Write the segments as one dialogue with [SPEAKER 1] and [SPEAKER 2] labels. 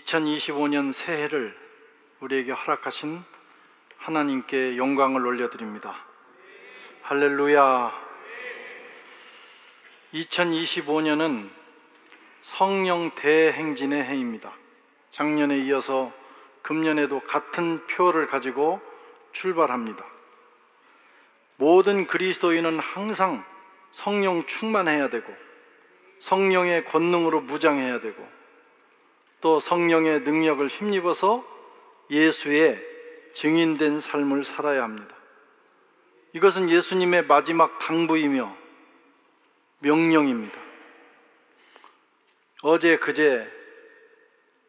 [SPEAKER 1] 2025년 새해를 우리에게 허락하신 하나님께 영광을 올려드립니다. 할렐루야. 2025년은 성령 대행진의 해입니다. 작년에 이어서 금년에도 같은 표를 가지고 출발합니다. 모든 그리스도인은 항상 성령 충만해야 되고, 성령의 권능으로 무장해야 되고, 또 성령의 능력을 힘입어서 예수의 증인된 삶을 살아야 합니다. 이것은 예수님의 마지막 당부이며 명령입니다. 어제 그제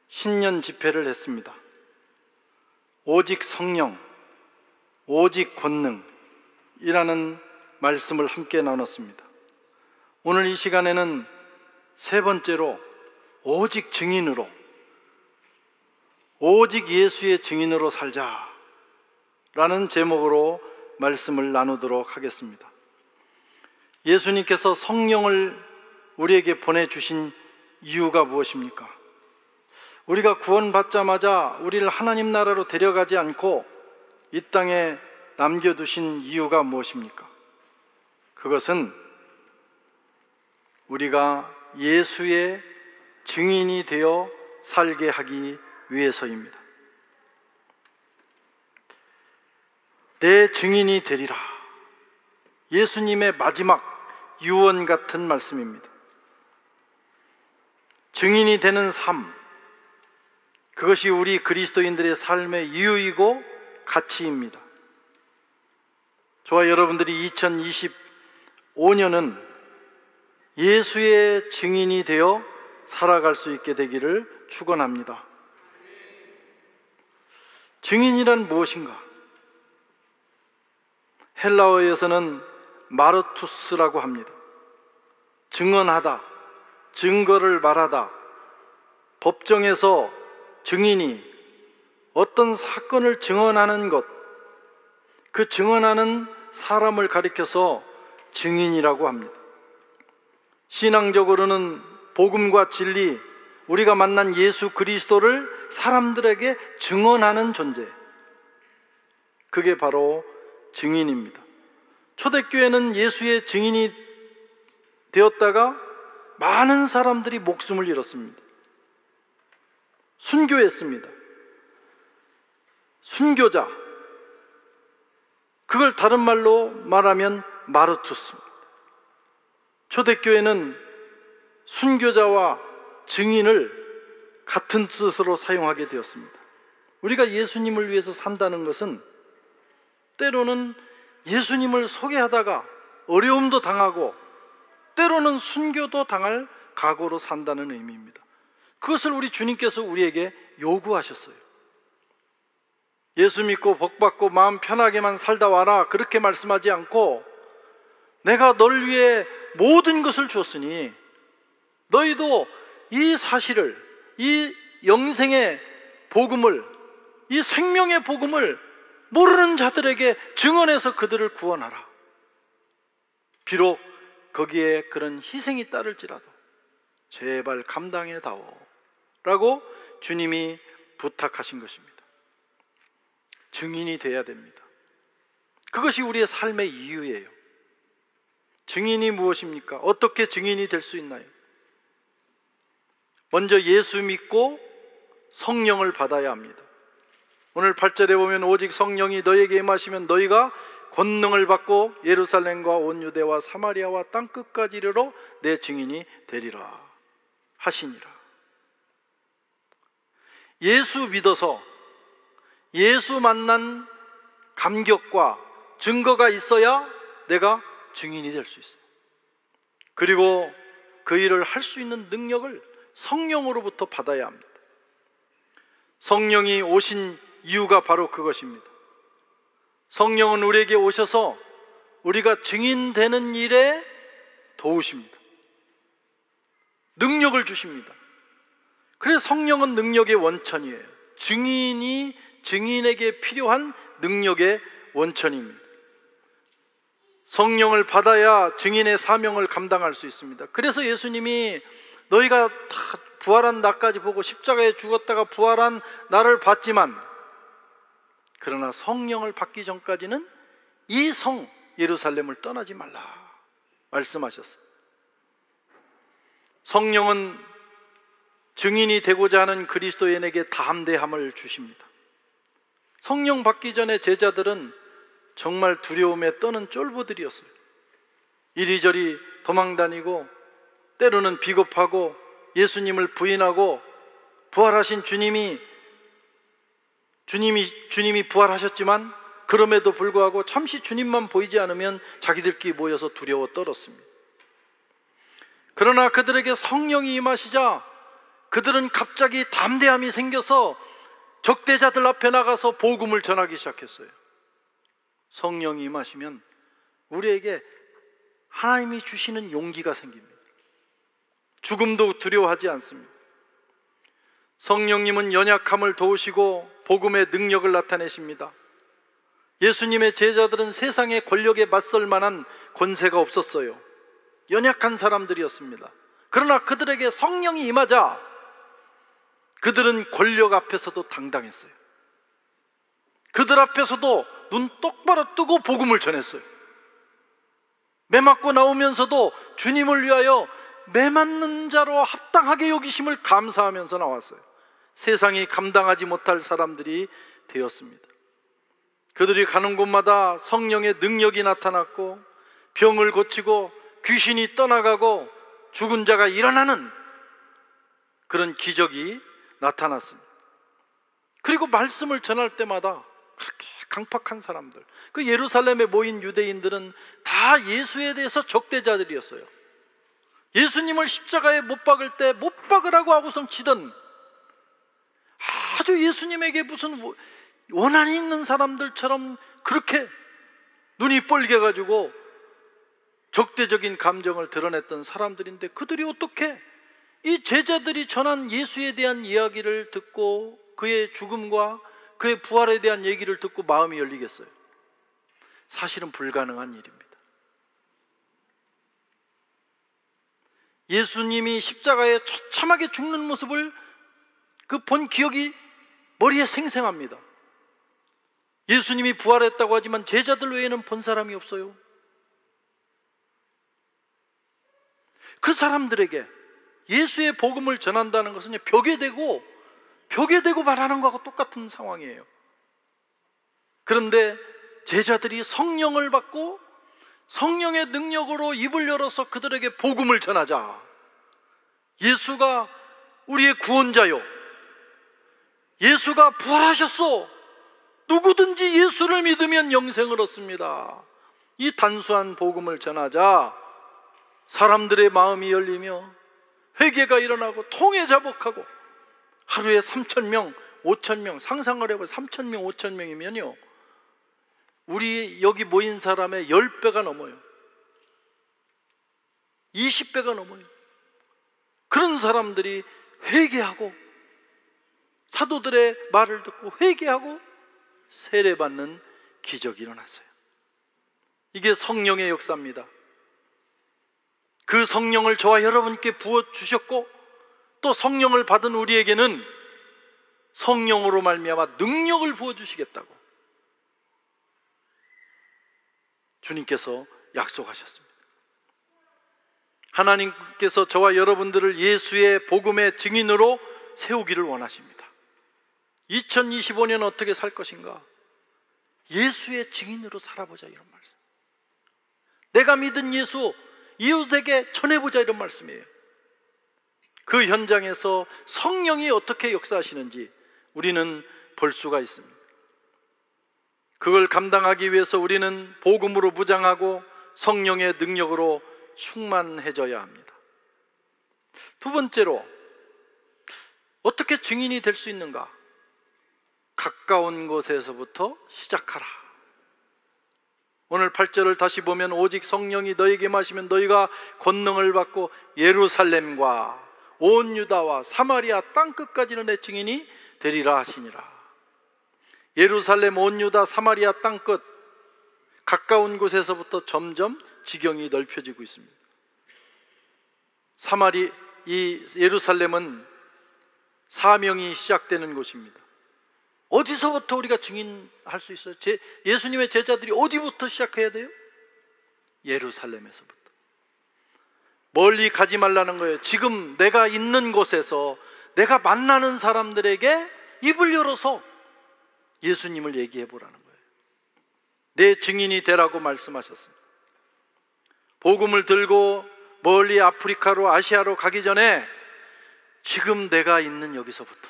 [SPEAKER 1] 신년 집회를 했습니다. 오직 성령, 오직 권능이라는 말씀을 함께 나눴습니다. 오늘 이 시간에는 세 번째로 오직 증인으로, 오직 예수의 증인으로 살자라는 제목으로 말씀을 나누도록 하겠습니다. 예수님께서 성령을 우리에게 보내주신 이유가 무엇입니까? 우리가 구원받자마자 우리를 하나님 나라로 데려가지 않고 이 땅에 남겨두신 이유가 무엇입니까? 그것은 우리가 예수의 증인이 되어 살게 하기 위해서입니다. 내 증인이 되리라. 예수님의 마지막 유언 같은 말씀입니다. 증인이 되는 삶, 그것이 우리 그리스도인들의 삶의 이유이고 가치입니다. 저와 여러분들이 2025년은 예수의 증인이 되어 살아갈 수 있게 되기를 축원합니다. 증인이란 무엇인가? 헬라어에서는 마르투스라고 합니다. 증언하다, 증거를 말하다. 법정에서 증인이 어떤 사건을 증언하는 것, 그 증언하는 사람을 가리켜서 증인이라고 합니다. 신앙적으로는 복음과 진리, 우리가 만난 예수 그리스도를 사람들에게 증언하는 존재, 그게 바로 증인입니다. 초대교회는 예수의 증인이 되었다가 많은 사람들이 목숨을 잃었습니다. 순교했습니다. 순교자, 그걸 다른 말로 말하면 마르투스입니다. 초대교회는 순교자와 증인을 같은 뜻으로 사용하게 되었습니다. 우리가 예수님을 위해서 산다는 것은 때로는 예수님을 소개하다가 어려움도 당하고 때로는 순교도 당할 각오로 산다는 의미입니다. 그것을 우리 주님께서 우리에게 요구하셨어요. 예수 믿고 복받고 마음 편하게만 살다 와라, 그렇게 말씀하지 않고 내가 널 위해 모든 것을 주었으니 너희도 이 사실을, 이 영생의 복음을, 이 생명의 복음을 모르는 자들에게 증언해서 그들을 구원하라. 비록 거기에 그런 희생이 따를지라도 제발 감당해다오 라고 주님이 부탁하신 것입니다. 증인이 돼야 됩니다. 그것이 우리의 삶의 이유예요. 증인이 무엇입니까? 어떻게 증인이 될 수 있나요? 먼저 예수 믿고 성령을 받아야 합니다. 오늘 8절에 보면 오직 성령이 너희에게 임하시면 너희가 권능을 받고 예루살렘과 온 유대와 사마리아와 땅끝까지 이르러 내 증인이 되리라 하시니라. 예수 믿어서 예수 만난 감격과 증거가 있어야 내가 증인이 될 수 있어요. 그리고 그 일을 할 수 있는 능력을 성령으로부터 받아야 합니다. 성령이 오신 이유가 바로 그것입니다. 성령은 우리에게 오셔서 우리가 증인되는 일에 도우십니다. 능력을 주십니다. 그래서 성령은 능력의 원천이에요. 증인이 증인에게 필요한 능력의 원천입니다. 성령을 받아야 증인의 사명을 감당할 수 있습니다. 그래서 예수님이 너희가 다 부활한 나까지 보고 십자가에 죽었다가 부활한 나를 봤지만, 그러나 성령을 받기 전까지는 이 성 예루살렘을 떠나지 말라 말씀하셨어요. 성령은 증인이 되고자 하는 그리스도인에게 담대함을 주십니다. 성령 받기 전에 제자들은 정말 두려움에 떠는 쫄보들이었어요. 이리저리 도망다니고 때로는 비겁하고 예수님을 부인하고, 부활하신 주님이 부활하셨지만 그럼에도 불구하고 잠시 주님만 보이지 않으면 자기들끼리 모여서 두려워 떨었습니다. 그러나 그들에게 성령이 임하시자 그들은 갑자기 담대함이 생겨서 적대자들 앞에 나가서 복음을 전하기 시작했어요. 성령이 임하시면 우리에게 하나님이 주시는 용기가 생깁니다. 죽음도 두려워하지 않습니다. 성령님은 연약함을 도우시고 복음의 능력을 나타내십니다. 예수님의 제자들은 세상의 권력에 맞설 만한 권세가 없었어요. 연약한 사람들이었습니다. 그러나 그들에게 성령이 임하자 그들은 권력 앞에서도 당당했어요. 그들 앞에서도 눈 똑바로 뜨고 복음을 전했어요. 매 맞고 나오면서도 주님을 위하여 매 맞는 자로 합당하게 여기심을 감사하면서 나왔어요. 세상이 감당하지 못할 사람들이 되었습니다. 그들이 가는 곳마다 성령의 능력이 나타났고, 병을 고치고 귀신이 떠나가고 죽은 자가 일어나는 그런 기적이 나타났습니다. 그리고 말씀을 전할 때마다 그렇게 강팍한 사람들, 그 예루살렘에 모인 유대인들은 다 예수에 대해서 적대자들이었어요. 예수님을 십자가에 못 박을 때 못 박으라고 하고선 치던, 아주 예수님에게 무슨 원한이 있는 사람들처럼 그렇게 눈이 뻘개가지고 적대적인 감정을 드러냈던 사람들인데, 그들이 어떻게 이 제자들이 전한 예수에 대한 이야기를 듣고 그의 죽음과 그의 부활에 대한 얘기를 듣고 마음이 열리겠어요? 사실은 불가능한 일입니다. 예수님이 십자가에 처참하게 죽는 모습을 본 기억이 머리에 생생합니다. 예수님이 부활했다고 하지만 제자들 외에는 본 사람이 없어요. 그 사람들에게 예수의 복음을 전한다는 것은 벽에 대고 말하는 것과 똑같은 상황이에요. 그런데 제자들이 성령을 받고 성령의 능력으로 입을 열어서 그들에게 복음을 전하자. 예수가 우리의 구원자요, 예수가 부활하셨소, 누구든지 예수를 믿으면 영생을 얻습니다. 이 단수한 복음을 전하자 사람들의 마음이 열리며 회개가 일어나고 통에 자복하고, 하루에 3,000명, 5,000명, 상상을 해봐요. 3,000명, 5,000명이면요 우리 여기 모인 사람의 10배가 넘어요. 20배가 넘어요. 그런 사람들이 회개하고 사도들의 말을 듣고 회개하고 세례받는 기적이 일어났어요. 이게 성령의 역사입니다. 그 성령을 저와 여러분께 부어주셨고, 또 성령을 받은 우리에게는 성령으로 말미암아 능력을 부어주시겠다고 주님께서 약속하셨습니다. 하나님께서 저와 여러분들을 예수의 복음의 증인으로 세우기를 원하십니다. 2025년 어떻게 살 것인가? 예수의 증인으로 살아보자, 이런 말씀. 내가 믿은 예수 이웃에게 전해보자, 이런 말씀이에요. 그 현장에서 성령이 어떻게 역사하시는지 우리는 볼 수가 있습니다. 그걸 감당하기 위해서 우리는 복음으로 무장하고 성령의 능력으로 충만해져야 합니다. 두 번째로, 어떻게 증인이 될 수 있는가? 가까운 곳에서부터 시작하라. 오늘 8절을 다시 보면, 오직 성령이 너에게 임하시면 너희가 권능을 받고 예루살렘과 온 유다와 사마리아 땅끝까지는 내 증인이 되리라 하시니라. 예루살렘, 온 유다, 사마리아 땅끝, 가까운 곳에서부터 점점 지경이 넓혀지고 있습니다. 이 예루살렘은 사명이 시작되는 곳입니다. 어디서부터 우리가 증인할 수 있어요? 예수님의 제자들이 어디부터 시작해야 돼요? 예루살렘에서부터. 멀리 가지 말라는 거예요. 지금 내가 있는 곳에서 내가 만나는 사람들에게 입을 열어서 예수님을 얘기해 보라는 거예요. 내 증인이 되라고 말씀하셨습니다. 복음을 들고 멀리 아프리카로, 아시아로 가기 전에 지금 내가 있는 여기서부터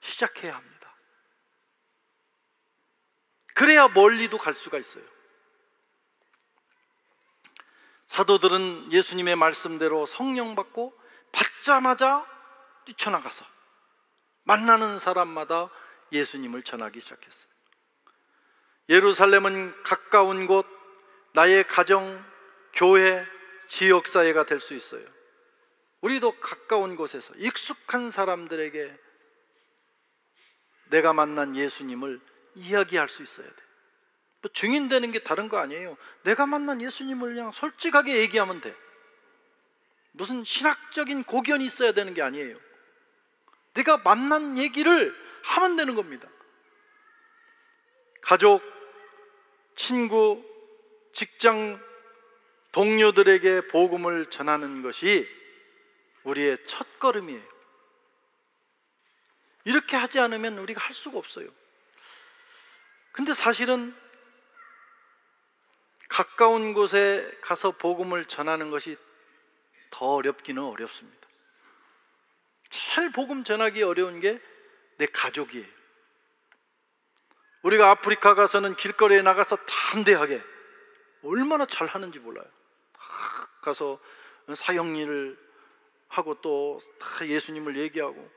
[SPEAKER 1] 시작해야 합니다. 그래야 멀리도 갈 수가 있어요. 사도들은 예수님의 말씀대로 성령 받고 받자마자 뛰쳐나가서 만나는 사람마다 예수님을 전하기 시작했어요. 예루살렘은 가까운 곳, 나의 가정, 교회, 지역사회가 될 수 있어요. 우리도 가까운 곳에서 익숙한 사람들에게 내가 만난 예수님을 이야기할 수 있어야 돼. 뭐 증인되는 게 다른 거 아니에요. 내가 만난 예수님을 그냥 솔직하게 얘기하면 돼. 무슨 신학적인 고견이 있어야 되는 게 아니에요. 내가 만난 얘기를 하면 되는 겁니다. 가족, 친구, 직장 동료들에게 복음을 전하는 것이 우리의 첫걸음이에요. 이렇게 하지 않으면 우리가 할 수가 없어요. 근데 사실은 가까운 곳에 가서 복음을 전하는 것이 더 어렵기는 어렵습니다. 제일 복음 전하기 어려운 게 내 가족이에요. 우리가 아프리카 가서는 길거리에 나가서 담대하게 얼마나 잘하는지 몰라요. 다 가서 사형리를 하고 또 다 예수님을 얘기하고,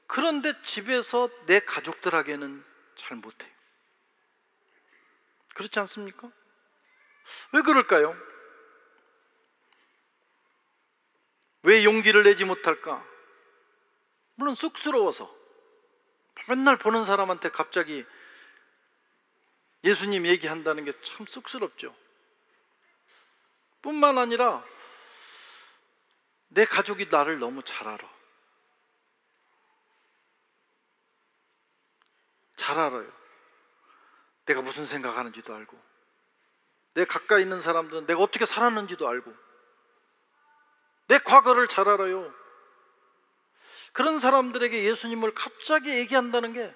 [SPEAKER 1] 그런데 집에서 내 가족들에게는 잘 못해요. 그렇지 않습니까? 왜 그럴까요? 왜 용기를 내지 못할까? 물론 쑥스러워서. 맨날 보는 사람한테 갑자기 예수님 얘기한다는 게 참 쑥스럽죠. 뿐만 아니라 내 가족이 나를 너무 잘 알아. 잘 알아요. 내가 무슨 생각하는지도 알고, 내 가까이 있는 사람들은 내가 어떻게 살았는지도 알고, 내 과거를 잘 알아요. 그런 사람들에게 예수님을 갑자기 얘기한다는 게,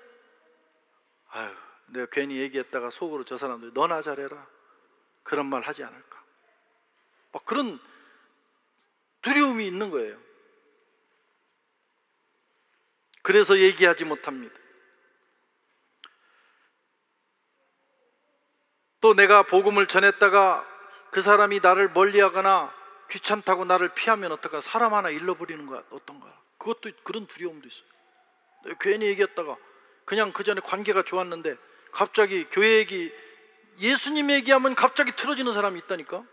[SPEAKER 1] 아유, 내가 괜히 얘기했다가 속으로 저 사람들이 너나 잘해라 그런 말 하지 않을까, 막 그런 두려움이 있는 거예요. 그래서 얘기하지 못합니다. 또 내가 복음을 전했다가 그 사람이 나를 멀리하거나 귀찮다고 나를 피하면 어떨까? 사람 하나 잃어버리는 거야, 어떤가? 그것도, 그런 두려움도 있어요. 내가 괜히 얘기했다가 그냥 그 전에 관계가 좋았는데 갑자기 교회 얘기, 예수님 얘기하면 갑자기 틀어지는 사람이 있다니까.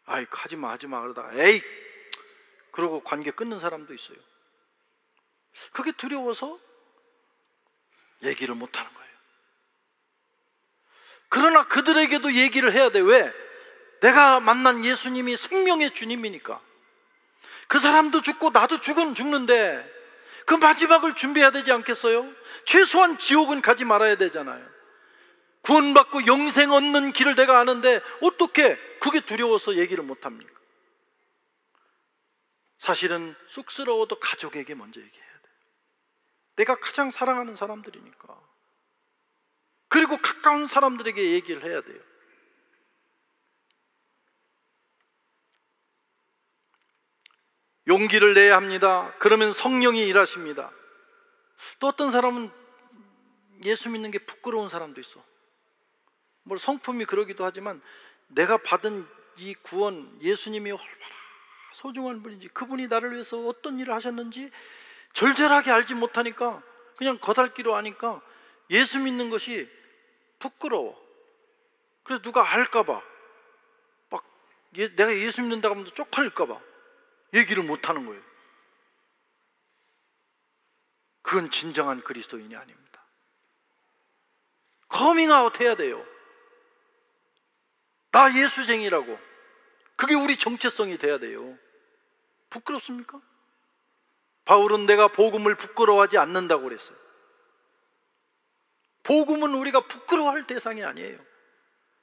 [SPEAKER 1] 아이, 하지마 그러다가 에이 그러고 관계 끊는 사람도 있어요. 그게 두려워서 얘기를 못하는 거예요. 그러나 그들에게도 얘기를 해야 돼. 왜? 내가 만난 예수님이 생명의 주님이니까. 그 사람도 죽고 나도 죽는데 그 마지막을 준비해야 되지 않겠어요? 최소한 지옥은 가지 말아야 되잖아요. 구원받고 영생 얻는 길을 내가 아는데 어떻게 그게 두려워서 얘기를 못합니까? 사실은 쑥스러워도 가족에게 먼저 얘기해야 돼요. 내가 가장 사랑하는 사람들이니까. 그리고 가까운 사람들에게 얘기를 해야 돼요. 용기를 내야 합니다. 그러면 성령이 일하십니다. 또 어떤 사람은 예수 믿는 게 부끄러운 사람도 있어. 뭐 성품이 그러기도 하지만 내가 받은 이 구원, 예수님이 얼마나 소중한 분인지, 그분이 나를 위해서 어떤 일을 하셨는지 절절하게 알지 못하니까 그냥 거달기로 하니까 예수 믿는 것이 부끄러워. 그래서 누가 알까봐, 막 내가 예수 믿는다고 하면 쪽팔릴까봐 얘기를 못하는 거예요. 그건 진정한 그리스도인이 아닙니다. 커밍아웃 해야 돼요. 나 예수쟁이라고. 그게 우리 정체성이 돼야 돼요. 부끄럽습니까? 바울은 내가 복음을 부끄러워하지 않는다고 그랬어요. 복음은 우리가 부끄러워할 대상이 아니에요.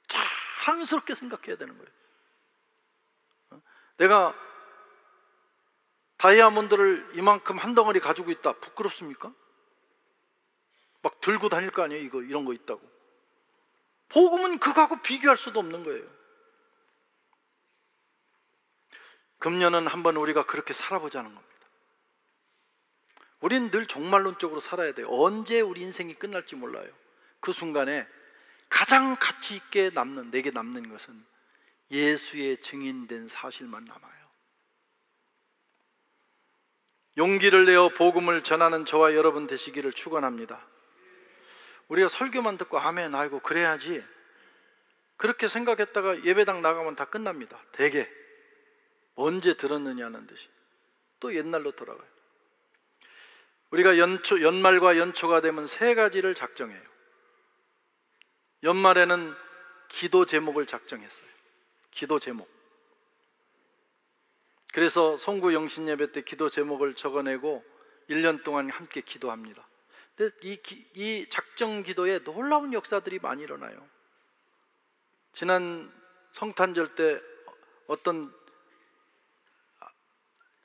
[SPEAKER 1] 자랑스럽게 생각해야 되는 거예요. 내가 다이아몬드를 이만큼 한 덩어리 가지고 있다, 부끄럽습니까? 막 들고 다닐 거 아니에요. 이런 거 있다고. 복음은 그거하고 비교할 수도 없는 거예요. 금년은 한번 우리가 그렇게 살아보자는 겁니다. 우리는 늘 종말론적으로 살아야 돼요. 언제 우리 인생이 끝날지 몰라요. 그 순간에 가장 가치 있게 내게 남는 것은 예수의 증인된 사실만 남아요. 용기를 내어 복음을 전하는 저와 여러분 되시기를 축원합니다. 우리가 설교만 듣고 아멘, 아이고 그래야지, 그렇게 생각했다가 예배당 나가면 다 끝납니다. 대개 언제 들었느냐는 듯이 또 옛날로 돌아가요. 우리가 연말과 연초가 되면 세 가지를 작정해요. 연말에는 기도 제목을 작정했어요. 기도 제목. 그래서 송구 영신 예배 때 기도 제목을 적어내고 1년 동안 함께 기도합니다. 근데 이 작정 기도에 놀라운 역사들이 많이 일어나요. 지난 성탄절 때 어떤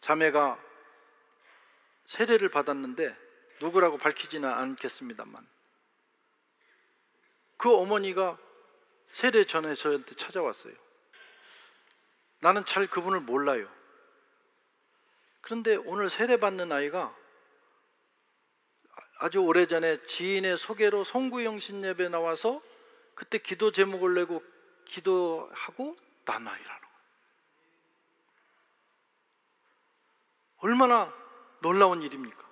[SPEAKER 1] 자매가 세례를 받았는데 누구라고 밝히지는 않겠습니다만, 그 어머니가 세례 전에 저한테 찾아왔어요. 나는 잘 그분을 몰라요. 그런데 오늘 세례 받는 아이가 아주 오래전에 지인의 소개로 송구영신 예배 나와서 그때 기도 제목을 내고 기도하고 난 아이라는 거예요. 얼마나 놀라운 일입니까?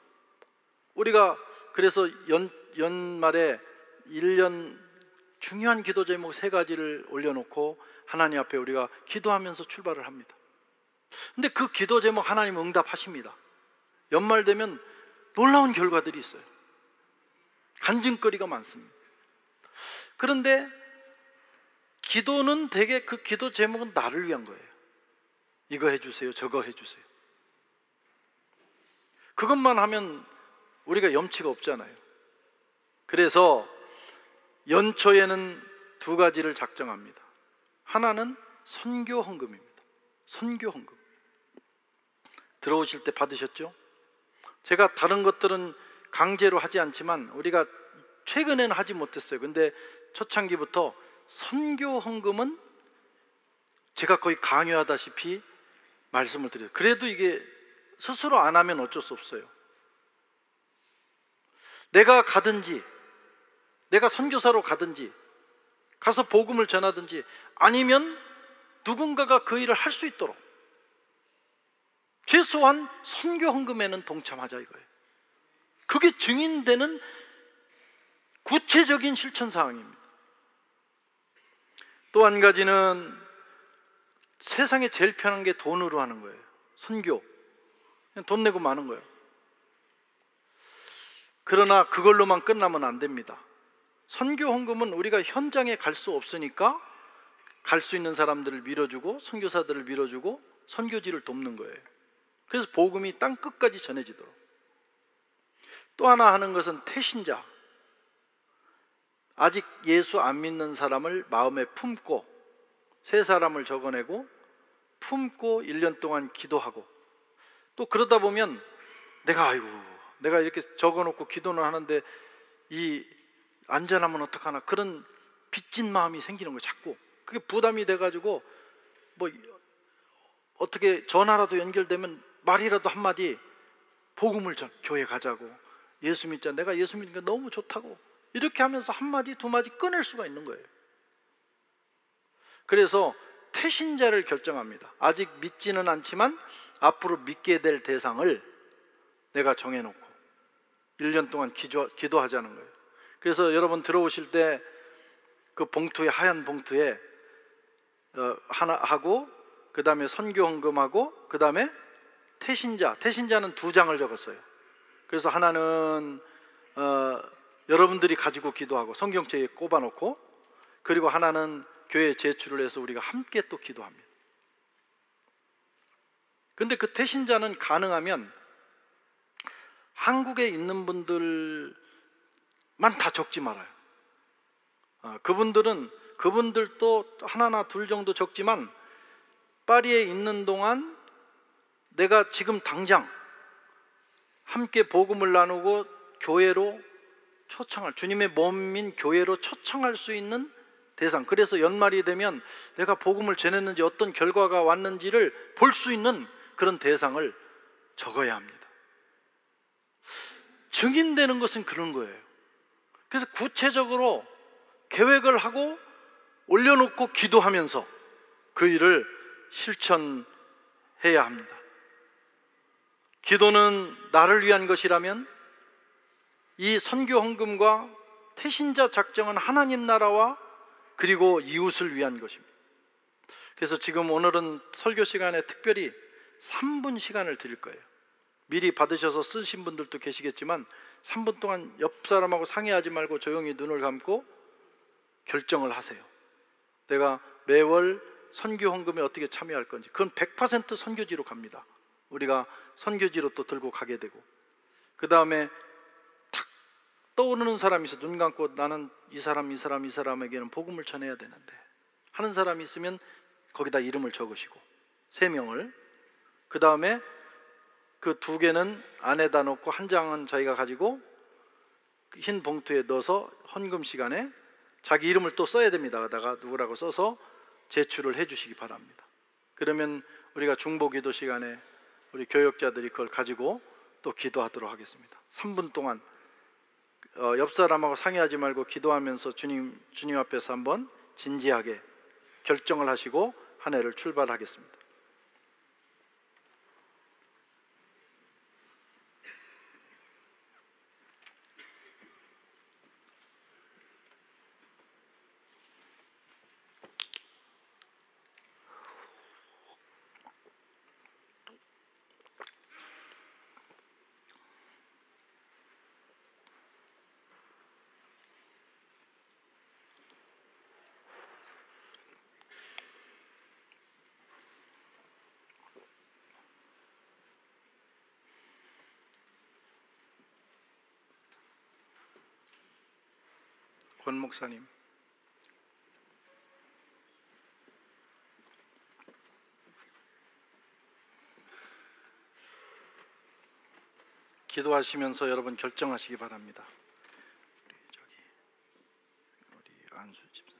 [SPEAKER 1] 우리가 그래서 연말에 1년 중요한 기도 제목 3가지를 올려놓고 하나님 앞에 우리가 기도하면서 출발을 합니다. 근데 그 기도 제목 하나님 응답하십니다. 연말 되면 놀라운 결과들이 있어요. 간증거리가 많습니다. 그런데 기도는 대개 그 기도 제목은 나를 위한 거예요. 이거 해주세요, 저거 해주세요. 그것만 하면 우리가 염치가 없잖아요. 그래서 연초에는 2가지를 작정합니다. 하나는 선교 헌금입니다. 선교 헌금. 들어오실 때 받으셨죠? 제가 다른 것들은 강제로 하지 않지만 우리가 최근에는 하지 못했어요. 근데 초창기부터 선교 헌금은 제가 거의 강요하다시피 말씀을 드려요. 그래도 이게 스스로 안 하면 어쩔 수 없어요. 내가 가든지, 내가 선교사로 가든지, 가서 복음을 전하든지, 아니면 누군가가 그 일을 할 수 있도록 최소한 선교 헌금에는 동참하자 이거예요. 그게 증인되는 구체적인 실천 사항입니다. 또 한 가지는 세상에 제일 편한 게 돈으로 하는 거예요. 선교. 그냥 돈 내고 마는 거예요. 그러나 그걸로만 끝나면 안 됩니다. 선교 헌금은 우리가 현장에 갈 수 없으니까 갈 수 있는 사람들을 밀어주고 선교사들을 밀어주고 선교지를 돕는 거예요. 그래서 복음이 땅 끝까지 전해지도록. 또 하나 하는 것은 태신자. 아직 예수 안 믿는 사람을 마음에 품고, 세 사람을 적어내고 품고 1년 동안 기도하고, 또 그러다 보면 내가 이렇게 적어놓고 기도는 하는데 이 안전하면 어떡하나, 그런 빚진 마음이 생기는 거예요. 자꾸 그게 부담이 돼가지고 뭐 어떻게 전화라도 연결되면 말이라도 한마디, 복음을 교회 가자고, 예수 믿자, 내가 예수 믿는 게 너무 좋다고, 이렇게 하면서 한마디 두마디 꺼낼 수가 있는 거예요. 그래서 태신자를 결정합니다. 아직 믿지는 않지만 앞으로 믿게 될 대상을 내가 정해놓고 1년 동안 기도하자는 거예요. 그래서 여러분 들어오실 때 그 봉투에, 하얀 봉투에 하나 하고, 그 다음에 선교 헌금하고, 그 다음에 태신자는 2장을 적었어요. 그래서 하나는 여러분들이 가지고 기도하고 성경책에 꼽아놓고, 그리고 하나는 교회에 제출을 해서 우리가 함께 또 기도합니다. 근데 그 태신자는 가능하면 한국에 있는 분들만 다 적지 말아요. 그분들도 하나나 둘 정도 적지만 파리에 있는 동안 내가 지금 당장 함께 복음을 나누고 교회로 초청할, 주님의 몸인 교회로 초청할 수 있는 대상, 그래서 연말이 되면 내가 복음을 전했는지 어떤 결과가 왔는지를 볼 수 있는 그런 대상을 적어야 합니다. 증인되는 것은 그런 거예요. 그래서 구체적으로 계획을 하고 올려놓고 기도하면서 그 일을 실천해야 합니다. 기도는 나를 위한 것이라면 이 선교 헌금과 태신자 작정은 하나님 나라와 그리고 이웃을 위한 것입니다. 그래서 지금 오늘은 설교 시간에 특별히 3분 시간을 드릴 거예요. 미리 받으셔서 쓰신 분들도 계시겠지만 3분 동안 옆 사람하고 상의하지 말고 조용히 눈을 감고 결정을 하세요. 내가 매월 선교 헌금에 어떻게 참여할 건지. 그건 100% 선교지로 갑니다. 우리가 선교지로 또 들고 가게 되고, 그 다음에 탁 떠오르는 사람이 있어. 눈 감고 나는 이 사람에게는 복음을 전해야 되는데 하는 사람이 있으면 거기다 이름을 적으시고 3명을, 그 다음에 그 2개는 안에다 놓고 1장은 자기가 가지고 흰 봉투에 넣어서 헌금 시간에 자기 이름을 또 써야 됩니다. 거기다가 누구라고 써서 제출을 해 주시기 바랍니다. 그러면 우리가 중보기도 시간에 우리 교역자들이 그걸 가지고 또 기도하도록 하겠습니다. 3분 동안 옆 사람하고 상의하지 말고 기도하면서 주님 앞에서 한번 진지하게 결정을 하시고 한 해를 출발하겠습니다. 권 목사님, 기도하시면서 여러분 결정하시기 바랍니다. 우리 안수 집사님,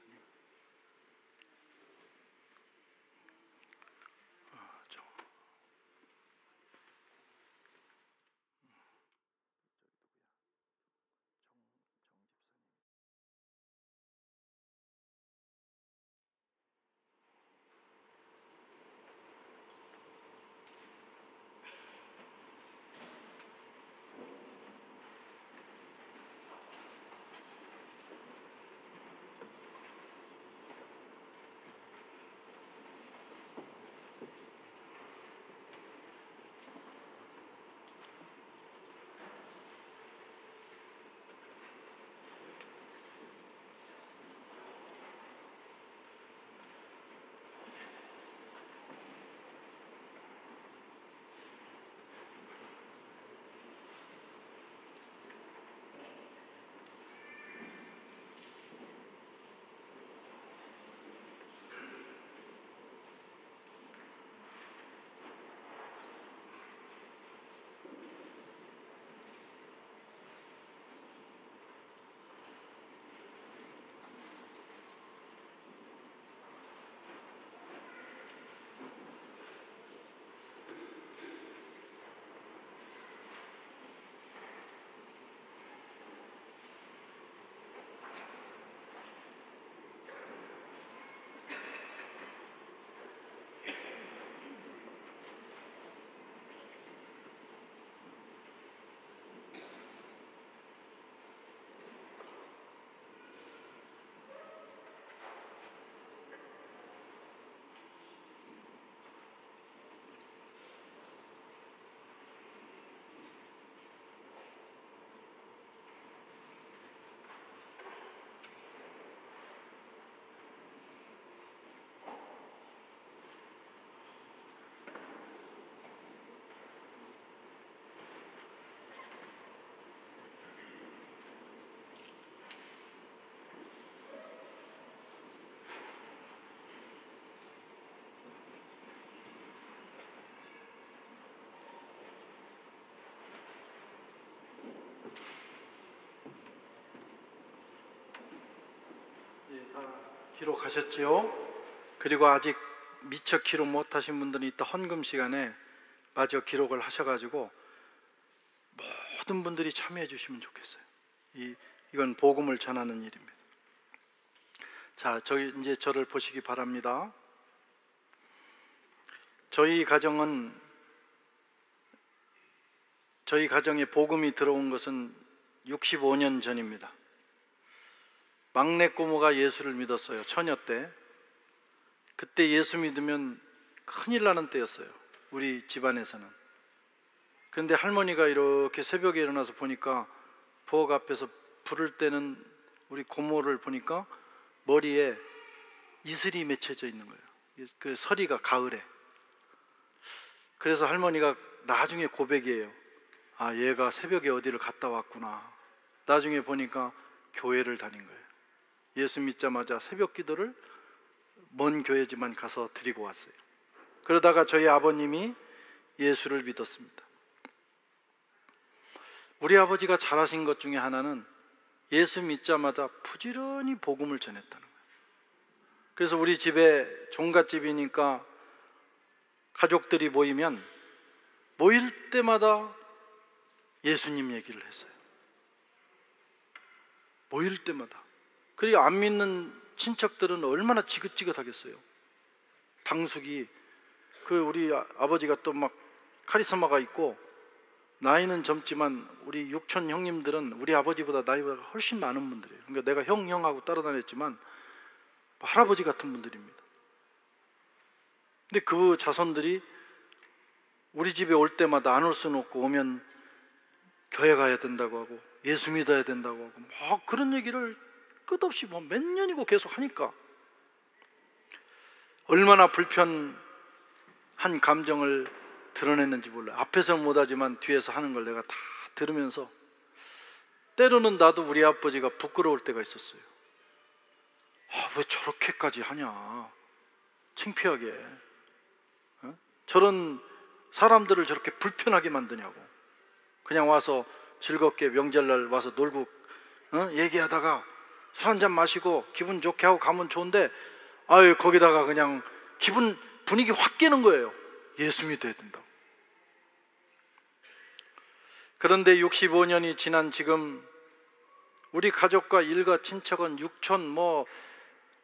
[SPEAKER 1] 기록하셨지요? 그리고 아직 미처 기록 못하신 분들은 이따 헌금 시간에 마저 기록을 하셔가지고 모든 분들이 참여해 주시면 좋겠어요. 이건 복음을 전하는 일입니다. 자, 이제 저를 보시기 바랍니다. 저희 가정에 복음이 들어온 것은 65년 전입니다. 막내 고모가 예수를 믿었어요. 처녀 때. 그때 예수 믿으면 큰일 나는 때였어요, 우리 집안에서는. 그런데 할머니가 이렇게 새벽에 일어나서 보니까 부엌 앞에서 불을 때는 우리 고모를 보니까 머리에 이슬이 맺혀져 있는 거예요. 그 서리가 가을에. 그래서 할머니가 나중에 고백이에요. 아, 얘가 새벽에 어디를 갔다 왔구나. 나중에 보니까 교회를 다닌 거예요. 예수 믿자마자 새벽 기도를 먼 교회지만 가서 드리고 왔어요. 그러다가 저희 아버님이 예수를 믿었습니다. 우리 아버지가 잘하신 것 중에 하나는 예수 믿자마자 부지런히 복음을 전했다는 거예요. 그래서 우리 집에 종갓집이니까 가족들이 모이면 모일 때마다 예수님 얘기를 했어요. 모일 때마다. 그리고 안 믿는 친척들은 얼마나 지긋지긋하겠어요. 당숙이, 우리 아버지가 또 막 카리스마가 있고 나이는 젊지만 우리 육촌 형님들은 우리 아버지보다 나이가 훨씬 많은 분들이에요. 그러니까 내가 형하고 따라다녔지만 할아버지 같은 분들입니다. 근데 그 자손들이 우리 집에 올 때마다 안 올 수는 없고, 오면 교회 가야 된다고 하고 예수 믿어야 된다고 하고 막 그런 얘기를 끝없이 몇 년이고 계속 하니까 얼마나 불편한 감정을 드러냈는지 몰라요. 앞에서는 못하지만 뒤에서 하는 걸 내가 다 들으면서 때로는 나도 우리 아버지가 부끄러울 때가 있었어요. 왜 저렇게까지 하냐, 창피하게, 저런 사람들을 저렇게 불편하게 만드냐고. 그냥 와서 즐겁게 명절날 와서 놀고 얘기하다가 술 한잔 마시고 기분 좋게 하고 가면 좋은데, 거기다가 그냥 분위기 확 깨는 거예요. 예수 믿어야 된다고. 그런데 65년이 지난 지금 우리 가족과 일가 친척은 육촌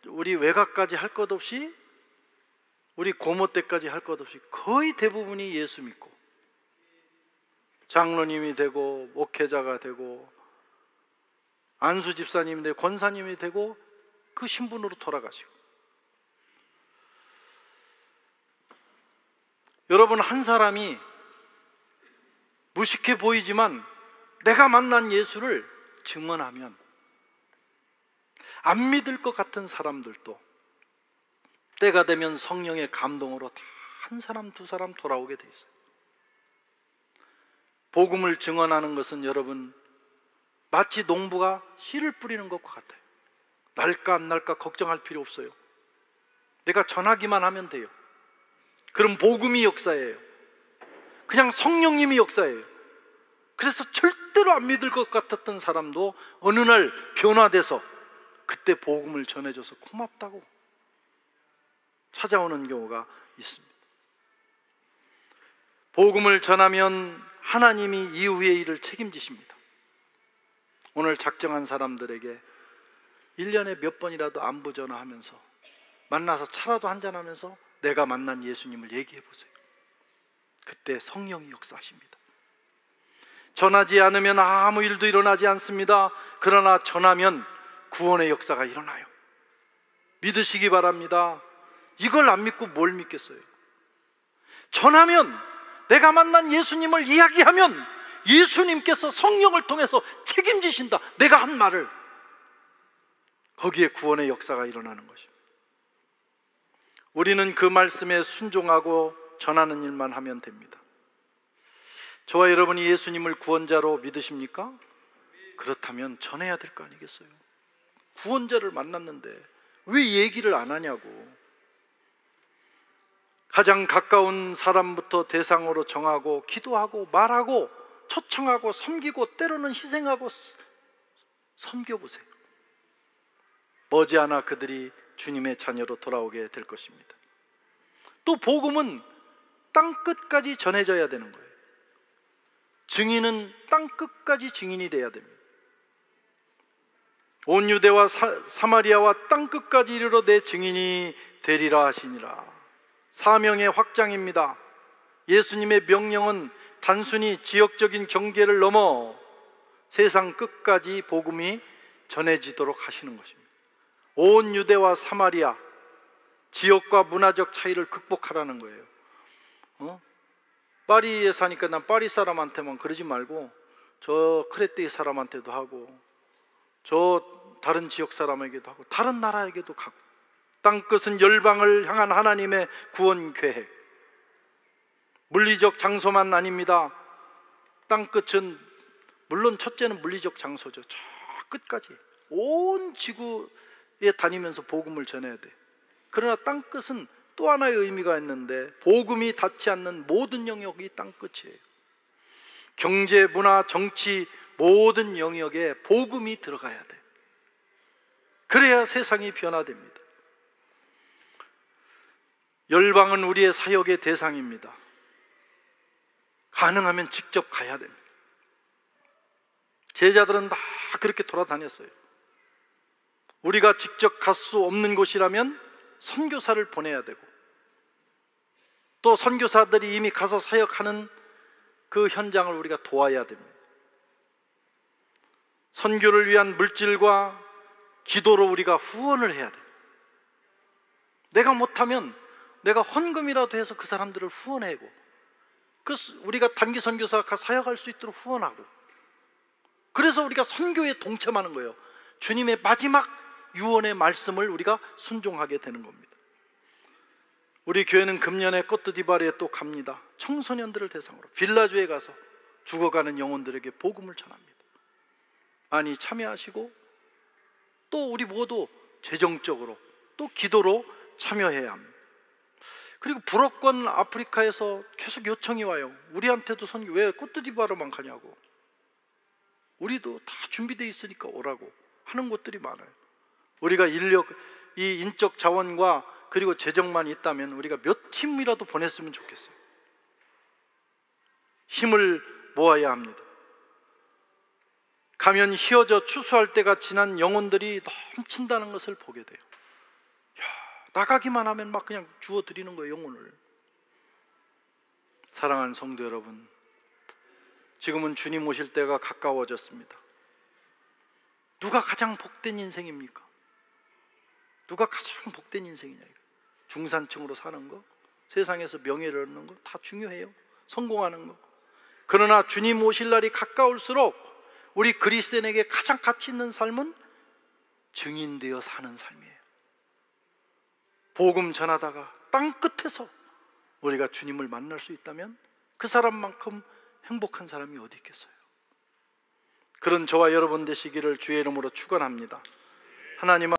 [SPEAKER 1] 우리 외가까지 할 것 없이, 우리 고모 때까지 할 것 없이 거의 대부분이 예수 믿고 장로님이 되고 목회자가 되고 안수 집사님이 되고 권사님이 되고 그 신분으로 돌아가시고. 여러분, 한 사람이 무식해 보이지만 내가 만난 예수를 증언하면 안 믿을 것 같은 사람들도 때가 되면 성령의 감동으로 다 한 사람 두 사람 돌아오게 돼 있어요. 복음을 증언하는 것은 여러분 마치 농부가 씨를 뿌리는 것과 같아요. 날까 안 날까 걱정할 필요 없어요. 내가 전하기만 하면 돼요. 그럼 복음이 역사예요. 그냥 성령님이 역사예요. 그래서 절대로 안 믿을 것 같았던 사람도 어느 날 변화돼서 그때 복음을 전해줘서 고맙다고 찾아오는 경우가 있습니다. 복음을 전하면 하나님이 이후의 일을 책임지십니다. 오늘 작정한 사람들에게 1년에 몇 번이라도 안부 전화하면서 만나서 차라도 한잔하면서 내가 만난 예수님을 얘기해 보세요. 그때 성령이 역사하십니다. 전하지 않으면 아무 일도 일어나지 않습니다. 그러나 전하면 구원의 역사가 일어나요. 믿으시기 바랍니다. 이걸 안 믿고 뭘 믿겠어요? 전하면, 내가 만난 예수님을 이야기하면 예수님께서 성령을 통해서 책임지신다. 내가 한 말을. 거기에 구원의 역사가 일어나는 것입니다. 우리는 그 말씀에 순종하고 전하는 일만 하면 됩니다. 저와 여러분이 예수님을 구원자로 믿으십니까? 그렇다면 전해야 될 거 아니겠어요? 구원자를 만났는데 왜 얘기를 안 하냐고. 가장 가까운 사람부터 대상으로 정하고 기도하고 말하고 초청하고 섬기고 때로는 희생하고 섬겨보세요. 머지않아 그들이 주님의 자녀로 돌아오게 될 것입니다. 또 복음은 땅끝까지 전해져야 되는 거예요. 증인은 땅끝까지 증인이 돼야 됩니다. 온 유대와 사마리아와 땅끝까지 이르러 내 증인이 되리라 하시니라. 사명의 확장입니다. 예수님의 명령은 단순히 지역적인 경계를 넘어 세상 끝까지 복음이 전해지도록 하시는 것입니다. 온 유대와 사마리아, 지역과 문화적 차이를 극복하라는 거예요. 파리에 사니까 난 파리 사람한테만 그러지 말고 저 크레떼 사람한테도 하고 저 다른 지역 사람에게도 하고 다른 나라에게도 가고. 땅끝은 열방을 향한 하나님의 구원 계획. 물리적 장소만 아닙니다. 땅끝은 물론 첫째는 물리적 장소죠. 저 끝까지 온 지구에 다니면서 복음을 전해야 돼. 그러나 땅끝은 또 하나의 의미가 있는데, 복음이 닿지 않는 모든 영역이 땅끝이에요. 경제, 문화, 정치 모든 영역에 복음이 들어가야 돼. 그래야 세상이 변화됩니다. 열방은 우리의 사역의 대상입니다. 가능하면 직접 가야 됩니다. 제자들은 다 그렇게 돌아다녔어요. 우리가 직접 갈 수 없는 곳이라면 선교사를 보내야 되고, 또 선교사들이 이미 가서 사역하는 그 현장을 우리가 도와야 됩니다. 선교를 위한 물질과 기도로 우리가 후원을 해야 돼요. 내가 못하면 내가 헌금이라도 해서 그 사람들을 후원하고, 우리가 단기 선교사가 사역할 수 있도록 후원하고, 그래서 우리가 선교에 동참하는 거예요. 주님의 마지막 유언의 말씀을 우리가 순종하게 되는 겁니다. 우리 교회는 금년에 꼬트디바르에 또 갑니다. 청소년들을 대상으로 빌라주에 가서 죽어가는 영혼들에게 복음을 전합니다. 많이 참여하시고, 또 우리 모두 재정적으로 또 기도로 참여해야 합니다. 그리고 불어권 아프리카에서 계속 요청이 와요. 우리한테도 선교, 왜 꼬트디바르만 가냐고. 우리도 다 준비되어 있으니까 오라고 하는 곳들이 많아요. 우리가 인력, 이 인적 자원과 그리고 재정만 있다면 우리가 몇 팀이라도 보냈으면 좋겠어요. 힘을 모아야 합니다. 가면 휘어져 추수할 때가 지난 영혼들이 넘친다는 것을 보게 돼요. 나가기만 하면 막 그냥 주워드리는 거예요, 영혼을. 사랑하는 성도 여러분, 지금은 주님 오실 때가 가까워졌습니다. 누가 가장 복된 인생입니까? 누가 가장 복된 인생이냐? 중산층으로 사는 거, 세상에서 명예를 얻는 거 다 중요해요. 성공하는 거. 그러나 주님 오실 날이 가까울수록 우리 그리스도인에게 가장 가치 있는 삶은 증인되어 사는 삶이에요. 복음 전하다가 땅 끝에서 우리가 주님을 만날 수 있다면 그 사람만큼 행복한 사람이 어디 있겠어요? 그런 저와 여러분 되시기를 주의 이름으로 축원합니다. 하나님